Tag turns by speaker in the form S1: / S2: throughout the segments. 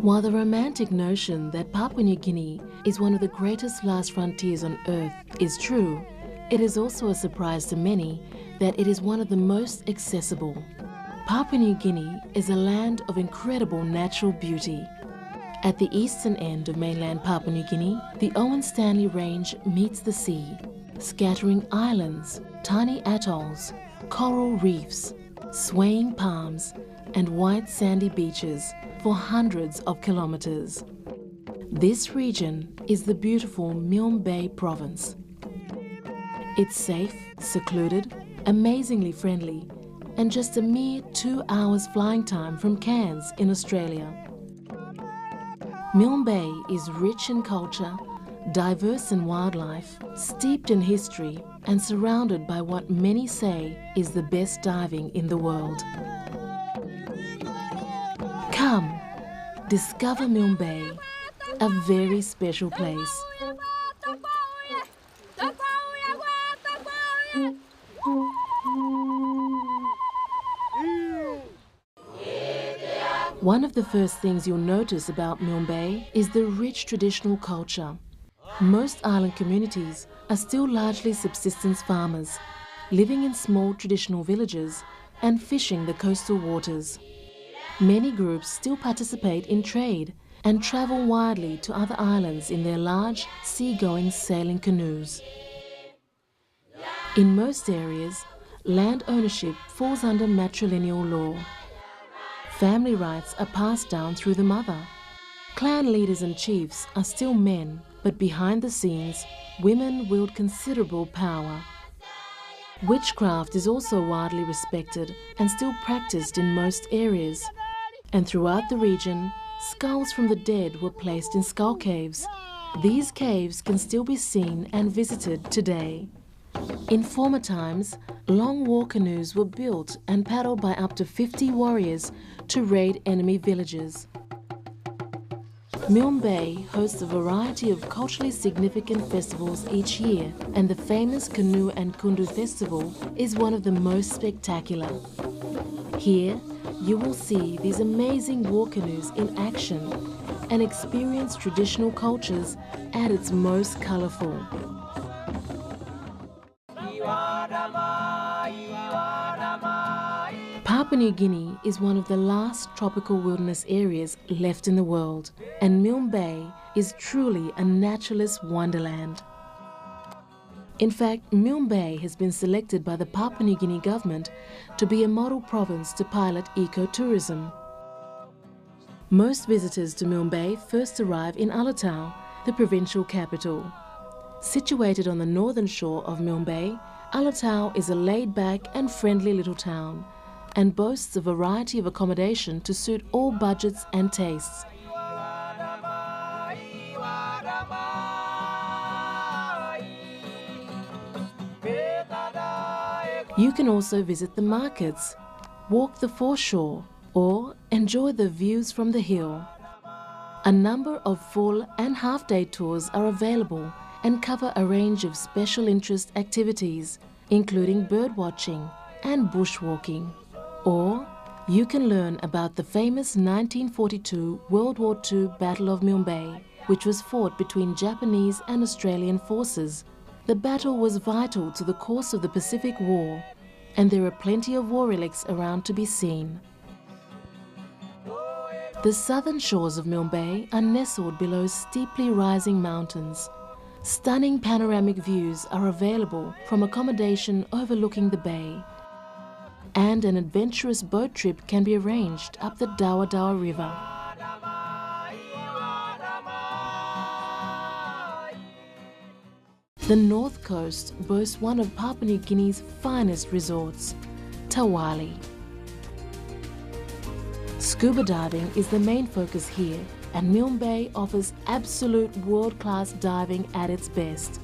S1: While the romantic notion that Papua New Guinea is one of the greatest last frontiers on Earth is true, it is also a surprise to many that it is one of the most accessible. Papua New Guinea is a land of incredible natural beauty. At the eastern end of mainland Papua New Guinea, the Owen Stanley Range meets the sea, scattering islands, tiny atolls, coral reefs, swaying palms, and white sandy beaches for hundreds of kilometers. This region is the beautiful Milne Bay Province. It's safe, secluded, amazingly friendly, and just a mere 2 hours flying time from Cairns in Australia. Milne Bay is rich in culture, diverse in wildlife, steeped in history, and surrounded by what many say is the best diving in the world. Come, discover Milne Bay, a very special place. One of the first things you'll notice about Milne Bay is the rich traditional culture. Most island communities are still largely subsistence farmers, living in small traditional villages and fishing the coastal waters. Many groups still participate in trade and travel widely to other islands in their large, sea-going sailing canoes. In most areas, land ownership falls under matrilineal law. Family rights are passed down through the mother. Clan leaders and chiefs are still men, but behind the scenes, women wield considerable power. Witchcraft is also widely respected and still practiced in most areas. And throughout the region, skulls from the dead were placed in skull caves. These caves can still be seen and visited today. In former times, long war canoes were built and paddled by up to 50 warriors to raid enemy villages. Milne Bay hosts a variety of culturally significant festivals each year, and the famous Canoe and Kundu Festival is one of the most spectacular. Here, you will see these amazing war canoes in action and experience traditional cultures at its most colourful. Papua New Guinea is one of the last tropical wilderness areas left in the world, and Milne Bay is truly a naturalist wonderland. In fact, Milne Bay has been selected by the Papua New Guinea government to be a model province to pilot ecotourism. Most visitors to Milne Bay first arrive in Alotau, the provincial capital. Situated on the northern shore of Milne Bay, Alotau is a laid-back and friendly little town and boasts a variety of accommodation to suit all budgets and tastes. You can also visit the markets, walk the foreshore, or enjoy the views from the hill. A number of full and half-day tours are available and cover a range of special interest activities, including birdwatching and bushwalking. Or you can learn about the famous 1942 World War II Battle of Milne Bay, which was fought between Japanese and Australian forces. The battle was vital to the course of the Pacific War, and there are plenty of war relics around to be seen. The southern shores of Milne Bay are nestled below steeply rising mountains. Stunning panoramic views are available from accommodation overlooking the bay, and an adventurous boat trip can be arranged up the Dawa Dawa River. The North Coast boasts one of Papua New Guinea's finest resorts, Tawali. Scuba diving is the main focus here, and Milne Bay offers absolute world-class diving at its best.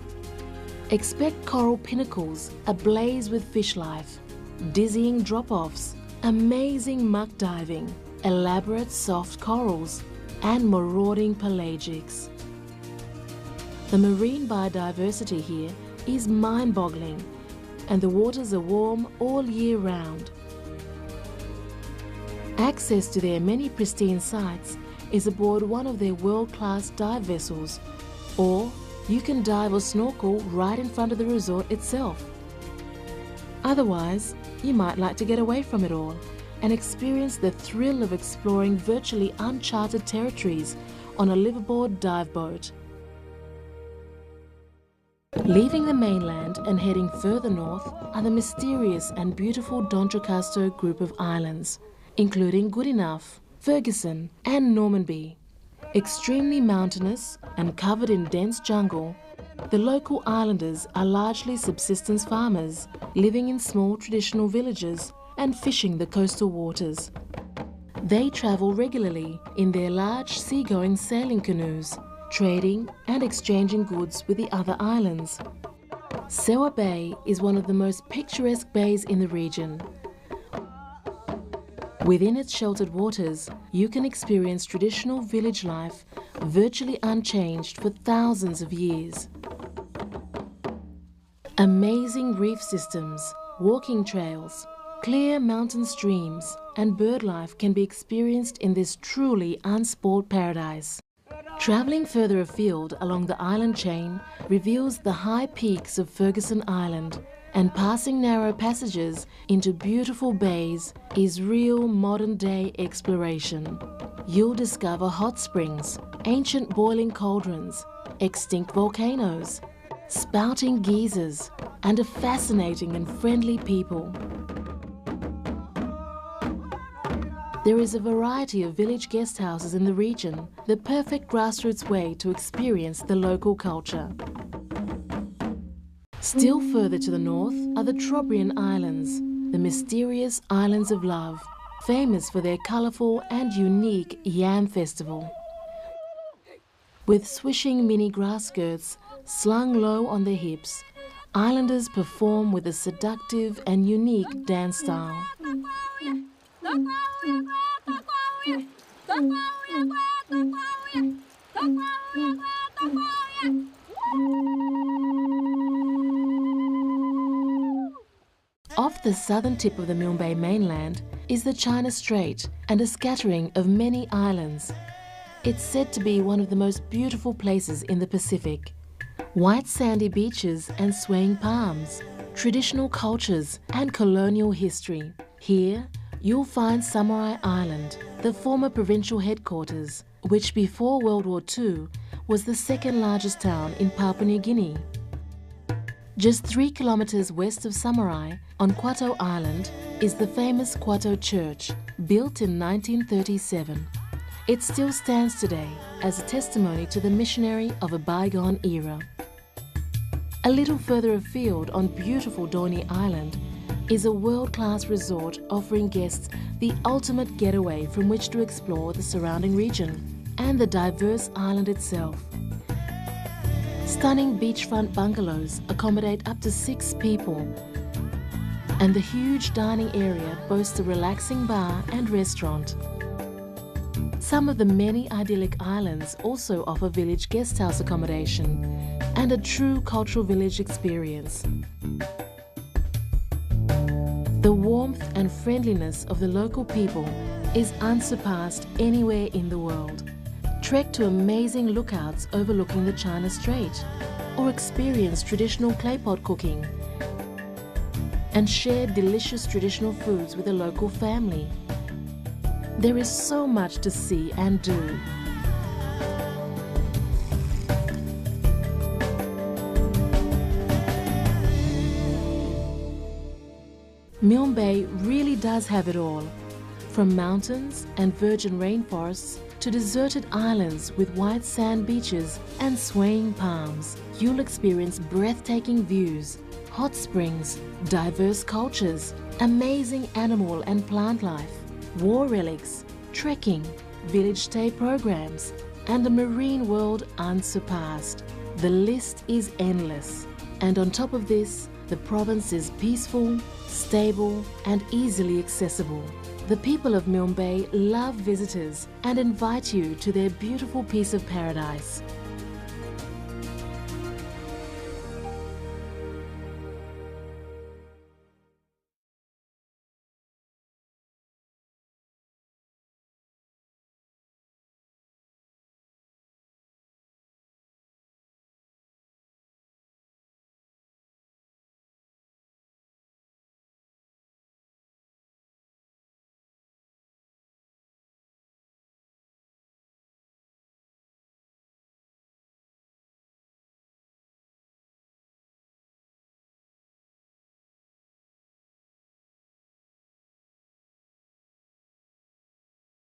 S1: Expect coral pinnacles ablaze with fish life, dizzying drop-offs, amazing muck diving, elaborate soft corals, and marauding pelagics. The marine biodiversity here is mind-boggling, and the waters are warm all year round. Access to their many pristine sites is aboard one of their world-class dive vessels, or you can dive or snorkel right in front of the resort itself. Otherwise, you might like to get away from it all and experience the thrill of exploring virtually uncharted territories on a liveaboard dive boat. Leaving the mainland and heading further north are the mysterious and beautiful D'Entrecasteaux group of islands, including Goodenough, Ferguson and Normanby. Extremely mountainous and covered in dense jungle, the local islanders are largely subsistence farmers, living in small traditional villages and fishing the coastal waters. They travel regularly in their large seagoing sailing canoes, trading and exchanging goods with the other islands. Sewa Bay is one of the most picturesque bays in the region. Within its sheltered waters, you can experience traditional village life virtually unchanged for thousands of years. Amazing reef systems, walking trails, clear mountain streams and bird life can be experienced in this truly unspoiled paradise. Travelling further afield along the island chain reveals the high peaks of Ferguson Island, and passing narrow passages into beautiful bays is real modern-day exploration. You'll discover hot springs, ancient boiling cauldrons, extinct volcanoes, spouting geysers, and a fascinating and friendly people. There is a variety of village guest houses in the region, the perfect grassroots way to experience the local culture. Still further to the north are the Trobriand Islands, the mysterious islands of love, famous for their colourful and unique yam festival. With swishing mini grass skirts slung low on their hips, islanders perform with a seductive and unique dance style. Off the southern tip of the Milne Bay mainland is the China Strait and a scattering of many islands. It's said to be one of the most beautiful places in the Pacific. White sandy beaches and swaying palms, traditional cultures and colonial history. Here, you'll find Samarai Island, the former provincial headquarters, which before World War II was the second largest town in Papua New Guinea. Just 3 kilometres west of Samarai, on Quato Island, is the famous Quato Church, built in 1937. It still stands today as a testimony to the missionary of a bygone era. A little further afield on beautiful Dorney Island is a world-class resort offering guests the ultimate getaway from which to explore the surrounding region and the diverse island itself. Stunning beachfront bungalows accommodate up to 6 people, and the huge dining area boasts a relaxing bar and restaurant. Some of the many idyllic islands also offer village guesthouse accommodation and a true cultural village experience. The warmth and friendliness of the local people is unsurpassed anywhere in the world. Trek to amazing lookouts overlooking the China Strait, or experience traditional clay pot cooking, and share delicious traditional foods with a local family. There is so much to see and do. Milne Bay really does have it all, from mountains and virgin rainforests to deserted islands with white sand beaches and swaying palms. You'll experience breathtaking views, hot springs, diverse cultures, amazing animal and plant life, war relics, trekking, village stay programs, and a marine world unsurpassed. The list is endless. And on top of this, the province is peaceful, stable, and easily accessible. The people of Milne Bay love visitors and invite you to their beautiful piece of paradise.